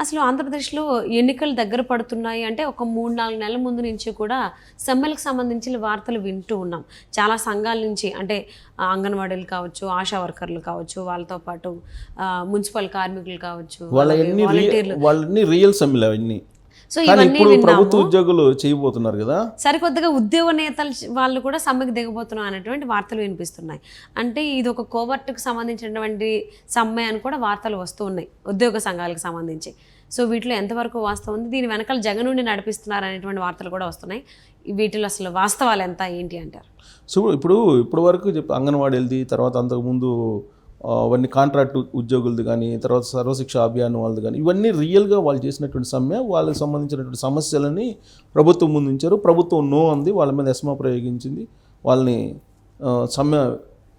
అసలు ఆంధ్రప్రదేశ్‌లో ఎన్నికలు దగ్గర పడుతున్నాయి అంటే ఒక 3, 4 నెలల ముందు నుంచి కూడా సమ్మెలకు సంబంధించిన వార్తలు వింటూ ఉన్నాం. చాలా సంఘాల నుంచి అంటే అంగన్వాడీలు కావచ్చు, ఆశా వర్కర్లు కావచ్చు, వాళ్ళతో పాటు మున్సిపల్ కార్మికులు కావచ్చు, వాలంటీర్లు. వాళ్ళని రియల్ సమ్మెలు అవన్నీ. సో కానీ ఇవన్నీ ఇప్పుడు విన్నాము. ప్రభుత్వ ఉద్యోగులు చేయబోతున్నారు కదా. సరికొత్తగా ఉద్యోగ నేతలు వాళ్ళు కూడా సమ్మెకు దిగబోతున్నాం అనేటువంటి వార్తలు వినిపిస్తున్నాయి. అంటే ఇది ఒక కోవర్టుకు సంబంధించినటువంటి సమ్మె అని కూడా వార్తలు వస్తూ ఉన్నాయి ఉద్యోగ సంఘాలకు సంబంధించి. సో వీటిలో ఎంతవరకు వాస్తవం ఉంది, దీని వెనకాల జగన్ నుండి నడిపిస్తున్నారు అనేటువంటి వార్తలు కూడా వస్తున్నాయి. వీటిలో అసలు వాస్తవాలు ఎంత ఏంటి అంటారు? సో ఇప్పుడు వరకు అంగన్వాడీలది, తర్వాత అంతకుముందు అవన్నీ కాంట్రాక్ట్ ఉద్యోగులది కానీ, తర్వాత సర్వశిక్ష అభియాన్ వాళ్ళది కానీ, ఇవన్నీ రియల్గా వాళ్ళు చేసినటువంటి సమ్మె, వాళ్ళకి సంబంధించినటువంటి సమస్యలని ప్రభుత్వం ముందుంచారు. ప్రభుత్వం నో అంది, వాళ్ళ మీద ఎస్మా ప్రయోగించింది, వాళ్ళని సమ్మె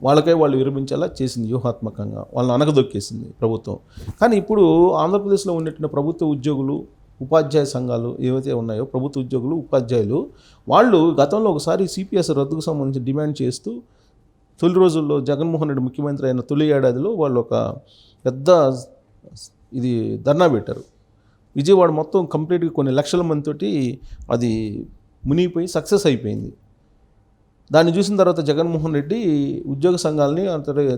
వాళ్ళకై వాళ్ళు విరమించేలా చేసింది వ్యూహాత్మకంగా, వాళ్ళని అనగదొక్కేసింది ప్రభుత్వం. కానీ ఇప్పుడు ఆంధ్రప్రదేశ్లో ఉన్నటువంటి ప్రభుత్వ ఉద్యోగులు, ఉపాధ్యాయ సంఘాలు ఏవైతే ఉన్నాయో, ప్రభుత్వ ఉద్యోగులు, ఉపాధ్యాయులు, వాళ్ళు గతంలో ఒకసారి సిపిఎస్ రద్దుకు సంబంధించి డిమాండ్ చేస్తూ తొలి రోజుల్లో జగన్మోహన్ రెడ్డి ముఖ్యమంత్రి అయిన తొలి ఏడాదిలో వాళ్ళు ఒక పెద్ద ధర్నా పెట్టారు. విజయవాడ మొత్తం కంప్లీట్గా కొన్ని లక్షల మందితోటి అది మునిగిపోయి సక్సెస్ అయిపోయింది. దాన్ని చూసిన తర్వాత జగన్మోహన్ రెడ్డి ఉద్యోగ సంఘాలని,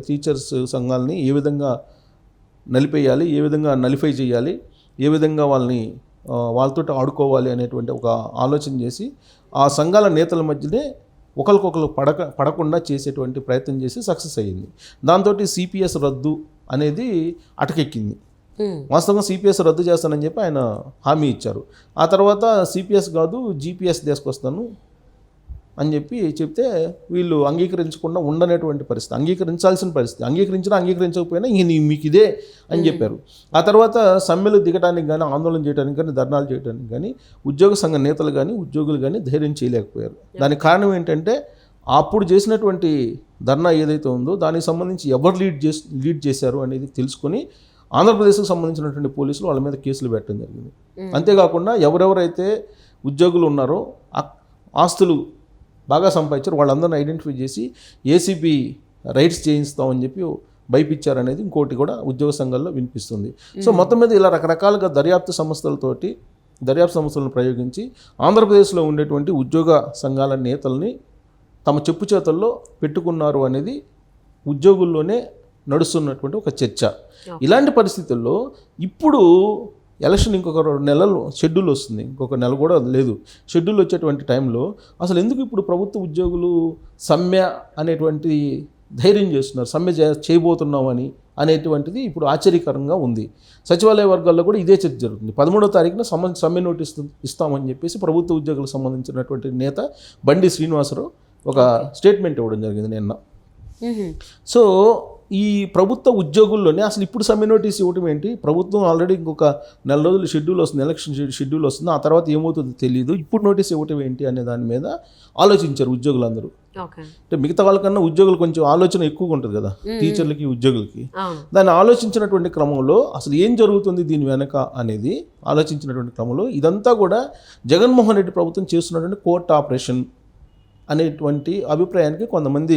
టీచర్స్ సంఘాలని ఏ విధంగా నలిపేయాలి, ఏ విధంగా నలిఫై చేయాలి, ఏ విధంగా వాళ్ళతో ఆడుకోవాలి అనేటువంటి ఒక ఆలోచన చేసి ఆ సంఘాల నేతల మధ్యనే ఒకరికొకరు పడకుండా చేసేటువంటి ప్రయత్నం చేసి సక్సెస్ అయ్యింది. దాంతో సిపిఎస్ రద్దు అనేది అటకెక్కింది. వాస్తవంగా సిపిఎస్ రద్దు చేస్తానని చెప్పి ఆయన హామీ ఇచ్చారు. ఆ తర్వాత సిపిఎస్ కాదు జీపీఎస్ తీసుకొస్తాను అని చెప్తే వీళ్ళు అంగీకరించకుండా ఉండనటువంటి పరిస్థితి, అంగీకరించాల్సిన పరిస్థితి, అంగీకరించకపోయినా మీకు ఇదే అని చెప్పారు. ఆ తర్వాత సమ్మెలు దిగడానికి కానీ, ఆందోళన చేయడానికి కానీ, ధర్నాలు చేయడానికి కానీ ఉద్యోగ సంఘ నేతలు కానీ, ఉద్యోగులు కానీ ధైర్యం చేయలేకపోయారు. దానికి కారణం ఏంటంటే అప్పుడు చేసినటువంటి ధర్నా ఏదైతే ఉందో దానికి సంబంధించి ఎవరు లీడ్ చేశారు అనేది తెలుసుకొని ఆంధ్రప్రదేశ్కి సంబంధించినటువంటి పోలీసులు వాళ్ళ మీద కేసులు పెట్టడం జరిగింది. అంతేకాకుండా ఎవరెవరైతే ఉద్యోగులు ఉన్నారో ఆస్తులు బాగా సంపాదించారు వాళ్ళందరినీ ఐడెంటిఫై చేసి ఏసీబీ రైట్స్ చేయిస్తామని చెప్పి భయపించారనేది ఇంకోటి కూడా ఉద్యోగ సంఘాల్లో వినిపిస్తుంది. సో మొత్తం మీద ఇలా రకరకాలుగా దర్యాప్తు సంస్థలను ప్రయోగించి ఆంధ్రప్రదేశ్లో ఉండేటువంటి ఉద్యోగ సంఘాల నేతల్ని తమ చెప్పు చేతల్లో పెట్టుకున్నారు అనేది ఉద్యోగుల్లోనే నడుస్తున్నటువంటి ఒక చర్చ. ఇలాంటి పరిస్థితుల్లో ఇప్పుడు ఎలక్షన్ ఇంకొక 2 నెలలు షెడ్యూల్ వస్తుంది, ఇంకొక నెల కూడా లేదు షెడ్యూల్ వచ్చేటువంటి టైంలో అసలు ఎందుకు ఇప్పుడు ప్రభుత్వ ఉద్యోగులు సమ్మె అనేటువంటి ధైర్యం చేస్తున్నారు, సమ్మె చేయబోతున్నామని అనేటువంటిది ఇప్పుడు ఆశ్చర్యకరంగా ఉంది. సచివాలయ వర్గాల్లో కూడా ఇదే చర్చ జరుగుతుంది. 13వ తారీఖున సమ్మె నోటీస్ ఇస్తామని చెప్పేసి ప్రభుత్వ ఉద్యోగులకు సంబంధించినటువంటి నేత బండి శ్రీనివాసరావు ఒక స్టేట్మెంట్ ఇవ్వడం జరిగింది నిన్న. సో ఈ ప్రభుత్వ ఉద్యోగుల్లోనే అసలు ఇప్పుడు సమ్మె నోటీస్ ఇవ్వటం ఏంటి, ప్రభుత్వం ఆల్రెడీ ఇంకొక 4 రోజులు షెడ్యూల్ వస్తుంది, ఎలక్షన్ షెడ్యూల్ వస్తుంది, ఆ తర్వాత ఏమవుతుందో తెలియదు, ఇప్పుడు నోటీస్ ఇవ్వటం ఏంటి అనే దాని మీద ఆలోచించారు ఉద్యోగులందరూ. అంటే మిగతా వాళ్ళకన్నా ఉద్యోగులు కొంచెం ఆలోచన ఎక్కువగా ఉంటుంది కదా, టీచర్లకి ఉద్యోగులకి. దాన్ని ఆలోచించినటువంటి క్రమంలో అసలు ఏం జరుగుతుంది దీని వెనక అనేది ఆలోచించినటువంటి క్రమంలో ఇదంతా కూడా జగన్మోహన్ రెడ్డి ప్రభుత్వం చేస్తున్నటువంటి కోర్ట్ ఆపరేషన్ అనేటువంటి అభిప్రాయానికి కొంతమంది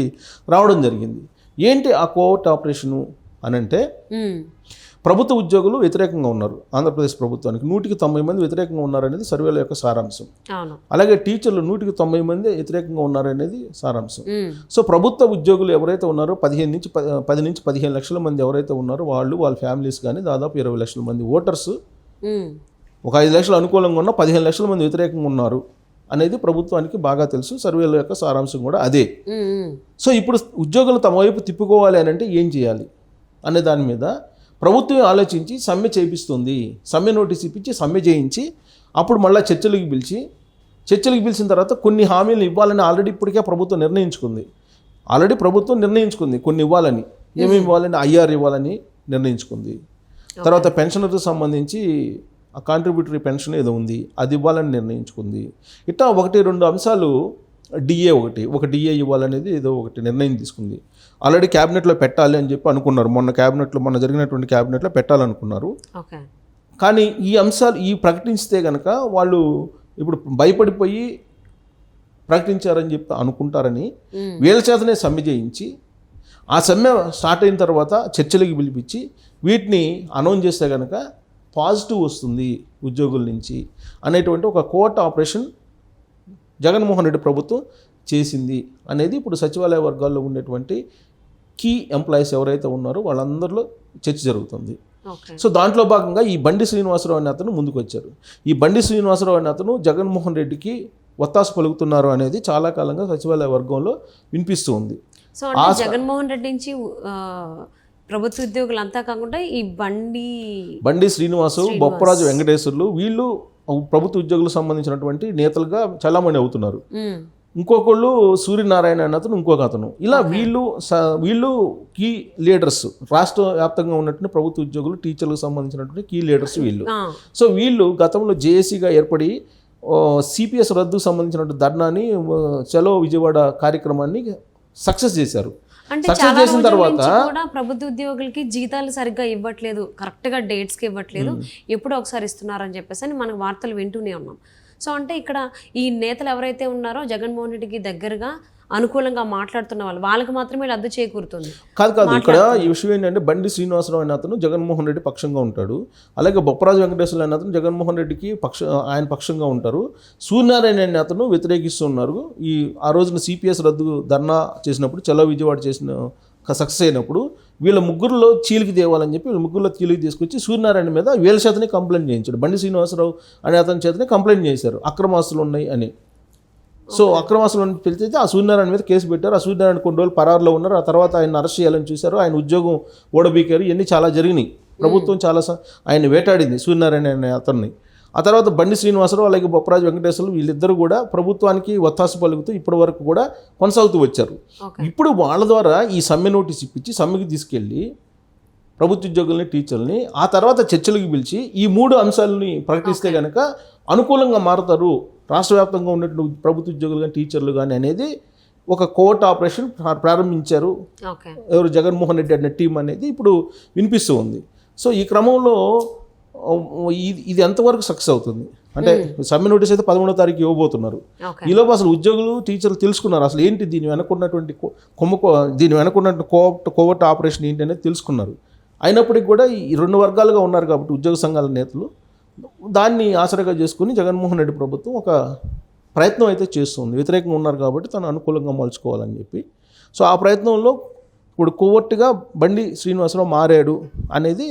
రావడం జరిగింది. ఏంటి ఆ కోర్ట్ ఆపరేషను అనంటే, ప్రభుత్వ ఉద్యోగులు వ్యతిరేకంగా ఉన్నారు ఆంధ్రప్రదేశ్ ప్రభుత్వానికి, 190 మంది వ్యతిరేకంగా ఉన్నారనేది సర్వేల యొక్క సారాంశం. అలాగే టీచర్లు 190 మంది వ్యతిరేకంగా ఉన్నారనేది సారాంశం. సో ప్రభుత్వ ఉద్యోగులు ఎవరైతే ఉన్నారో 10 నుంచి 15 లక్షల మంది ఎవరైతే ఉన్నారో వాళ్ళ ఫ్యామిలీస్ కానీ దాదాపు 20 లక్షల మంది ఓటర్స్, ఒక 5 లక్షలు అనుకూలంగా ఉన్న 15 లక్షల మంది వ్యతిరేకంగా ఉన్నారు అనేది ప్రభుత్వానికి బాగా తెలుసు. సర్వేల యొక్క సారాంశం కూడా అదే. సో ఇప్పుడు ఉద్యోగులు తమ వైపు తిప్పుకోవాలి అని అంటే ఏం చేయాలి అనే దాని మీద ప్రభుత్వం ఆలోచించి సమ్మె చేయిస్తుంది, సమ్మె నోటీస్ ఇప్పించి సమ్మె చేయించి అప్పుడు మళ్ళీ చర్చలకు పిలిచిన తర్వాత కొన్ని హామీలు ఇవ్వాలని ఆల్రెడీ ఇప్పటికే ప్రభుత్వం నిర్ణయించుకుంది కొన్ని ఇవ్వాలని. ఏమేమి ఇవ్వాలని, ఐఆర్ ఇవ్వాలని నిర్ణయించుకుంది. తర్వాత పెన్షన్లకు సంబంధించి ఆ కాంట్రిబ్యూటరీ పెన్షన్ ఏదో ఉంది అది ఇవ్వాలని నిర్ణయించుకుంది. ఇట్లా 1-2 అంశాలు, ఒక డిఏ ఇవ్వాలనేది ఏదో ఒకటి నిర్ణయం తీసుకుంది. ఆల్రెడీ క్యాబినెట్లో పెట్టాలి అని చెప్పి అనుకున్నారు, మొన్న జరిగినటువంటి క్యాబినెట్లో పెట్టాలనుకున్నారు. కానీ ఈ అంశాలు ప్రకటిస్తే కనుక వాళ్ళు ఇప్పుడు భయపడిపోయి ప్రకటించారని చెప్పి అనుకుంటారని వీళ్ళ చేతనే సమ్మె చేయించి ఆ సమ్మె స్టార్ట్ అయిన తర్వాత చర్చలకి పిలిపించి వీటిని అనౌన్స్ చేస్తే కనుక పాజిటివ్ వస్తుంది ఉద్యోగుల నుంచి అనేటువంటి ఒక కోవర్ట్ ఆపరేషన్ జగన్మోహన్ రెడ్డి ప్రభుత్వం చేసింది అనేది ఇప్పుడు సచివాలయ వర్గాల్లో ఉండేటువంటి కీ ఎంప్లాయీస్ ఎవరైతే ఉన్నారో వాళ్ళందరిలో చర్చ జరుగుతుంది. ఓకే. సో దాంట్లో భాగంగా ఈ బండి శ్రీనివాసరావు అనే అతను ముందుకు వచ్చారు. ఈ బండి శ్రీనివాసరావు అనే అతను జగన్మోహన్ రెడ్డికి ఒత్తాసు పలుకుతున్నారు అనేది చాలా కాలంగా సచివాలయ వర్గంలో వినిపిస్తూ ఉంది. సో అంటే జగన్మోహన్ రెడ్డి నుంచి ప్రభుత్వ ఉద్యోగులు అంతా కాకుండా ఈ బండి శ్రీనివాసు, బొప్పరాజు వెంకటేశ్వర్లు వీళ్ళు ప్రభుత్వ ఉద్యోగులకు సంబంధించినటువంటి నేతలుగా చాలామంది అవుతున్నారు. ఇంకొకళ్ళు సూర్యనారాయణ అనే అతను, ఇంకొక అతను, ఇలా వీళ్ళు కీ లీడర్స్, రాష్ట్ర వ్యాప్తంగా ఉన్నటువంటి ప్రభుత్వ ఉద్యోగులు, టీచర్లకు సంబంధించినటువంటి కీ లీడర్స్ వీళ్ళు. సో వీళ్ళు గతంలో జేఏసీగా ఏర్పడి సిపిఎస్ రద్దుకు సంబంధించినటువంటి ధర్నాని, చలో విజయవాడ కార్యక్రమాన్ని సక్సెస్ చేశారు. సక్సెస్ చేసిన తర్వాత కూడా ప్రభుత్వ ఉద్యోగులకి జీతాలు సరిగ్గా ఇవ్వట్లేదు, కరెక్ట్గా డేట్స్కి ఇవ్వట్లేదు, ఎప్పుడో ఒకసారి ఇస్తున్నారని చెప్పేసి అని మనకు వార్తలు వింటూనే ఉన్నాం. సో అంటే ఇక్కడ ఈ నేతలు ఎవరైతే ఉన్నారో జగన్మోహన్ రెడ్డికి దగ్గరగా అనుకూలంగా మాట్లాడుతున్న వాళ్ళకి మాత్రమే లబ్ధి చేకూరుతుంది. కాదు ఇక్కడ ఈ విషయం ఏంటంటే బండి శ్రీనివాసరావు అనే అతను జగన్మోహన్ రెడ్డి పక్షంగా ఉంటాడు. అలాగే బొప్పరాజు వెంకటేశ్వర అనే అతను జగన్మోహన్ రెడ్డికి ఆయన పక్షంగా ఉంటారు. సూర్యనారాయణ అనే అతను వ్యతిరేకిస్తున్నారు. ఆ రోజున సిపిఎస్ రద్దు ధర్నా చేసినప్పుడు, చలో విజయవాడ చేసిన సక్సెస్ అయినప్పుడు వీళ్ళ ముగ్గురులో చీలికి తేవాలని చెప్పి వీళ్ళ ముగ్గురులో చీలికి తీసుకొచ్చి సూర్యనారాయణ మీద వీళ్ళ చేతనే కంప్లైంట్ చేయించాడు. బండి శ్రీనివాసరావు అనే అతని చేతనే కంప్లైంట్ చేశారు అక్రమాస్తులు ఉన్నాయి అని. సో అక్రమాస్తులను పిలిచి ఆ సూర్యనారాయణ మీద కేసు పెట్టారు. ఆ సూర్యనారాయణ కొన్ని రోజులు పరారులో ఉన్నారు. ఆ తర్వాత ఆయన అరెస్ట్ చేయాలని చూశారు. ఆయన ఉద్యోగం ఓడబీకారు. ఇవన్నీ చాలా జరిగినాయి. ప్రభుత్వం చాలా ఆయన వేటాడింది సూర్యనారాయణ అనే అతన్ని. ఆ తర్వాత బండి శ్రీనివాసరావు అలాగే బొప్పరాజు వెంకటేశ్వర్లు వీళ్ళిద్దరూ కూడా ప్రభుత్వానికి ఒత్తాసు పలుకుతూ ఇప్పటి వరకు కూడా కొనసాగుతూ వచ్చారు. ఇప్పుడు వాళ్ళ ద్వారా ఈ సమ్మె నోటీస్ ఇప్పించి సమ్మెకి తీసుకెళ్ళి ప్రభుత్వ ఉద్యోగుల్ని, టీచర్లని ఆ తర్వాత చర్చలకు పిలిచి ఈ 3 అంశాలని ప్రకటిస్తే కనుక అనుకూలంగా మారుతారు రాష్ట్ర వ్యాప్తంగా ఉన్నటువంటి ప్రభుత్వ ఉద్యోగులు కానీ, టీచర్లు కానీ అనేది ఒక కోవర్ట్ ఆపరేషన్ ప్రారంభించారు ఎవరు, జగన్మోహన్ రెడ్డి అనే టీం అనేది ఇప్పుడు వినిపిస్తూ ఉంది. సో ఈ క్రమంలో ఇది ఎంతవరకు సక్సెస్ అవుతుంది అంటే సమ్మె నోటీస్ అయితే 11వ తారీఖు ఇవ్వబోతున్నారు. ఈలోపు అసలు ఉద్యోగులు, టీచర్లు తెలుసుకున్నారు అసలు ఏంటి దీని వెనకున్నటువంటి దీని వెనకున్నటువంటి కోవర్ట్ ఆపరేషన్ ఏంటి అనేది తెలుసుకున్నారు. అయినప్పటికీ కూడా ఈ 2 వర్గాలుగా ఉన్నారు కాబట్టి ఉద్యోగ సంఘాల నేతలు దాన్ని ఆసరాగా చేసుకుని జగన్మోహన్ రెడ్డి ప్రభుత్వం ఒక ప్రయత్నం అయితే చేస్తుంది. వ్యతిరేకంగా ఉన్నారు కాబట్టి తను అనుకూలంగా మలుచుకోవాలని చెప్పి. సో ఆ ప్రయత్నంలో ఇప్పుడు కోవర్ట్గా బండి శ్రీనివాసరావు మారాడు అనేది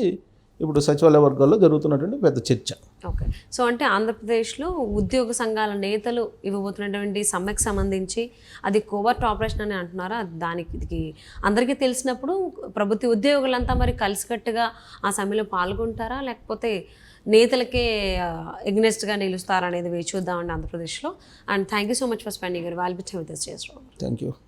ఇప్పుడు సచివాలయ వర్గాల్లో జరుగుతున్నటువంటి పెద్ద చర్చ. ఓకే. సో అంటే ఆంధ్రప్రదేశ్లో ఉద్యోగ సంఘాల నేతలు ఇవ్వబోతున్నటువంటి సమ్మెకు సంబంధించి అది కోవర్ట్ ఆపరేషన్ అని అంటున్నారా? దానికి అందరికీ తెలిసినప్పుడు ప్రభుత్వ ఉద్యోగులంతా మరి కలిసికట్టుగా ఆ సమ్మెలో పాల్గొంటారా, లేకపోతే నేతలకే ఎగ్నెస్ట్గా నిలుస్తారా అనేది వేచి చూద్దామండి ఆంధ్రప్రదేశ్లో. And thank you so much for spending your valuable time with us. Thank you.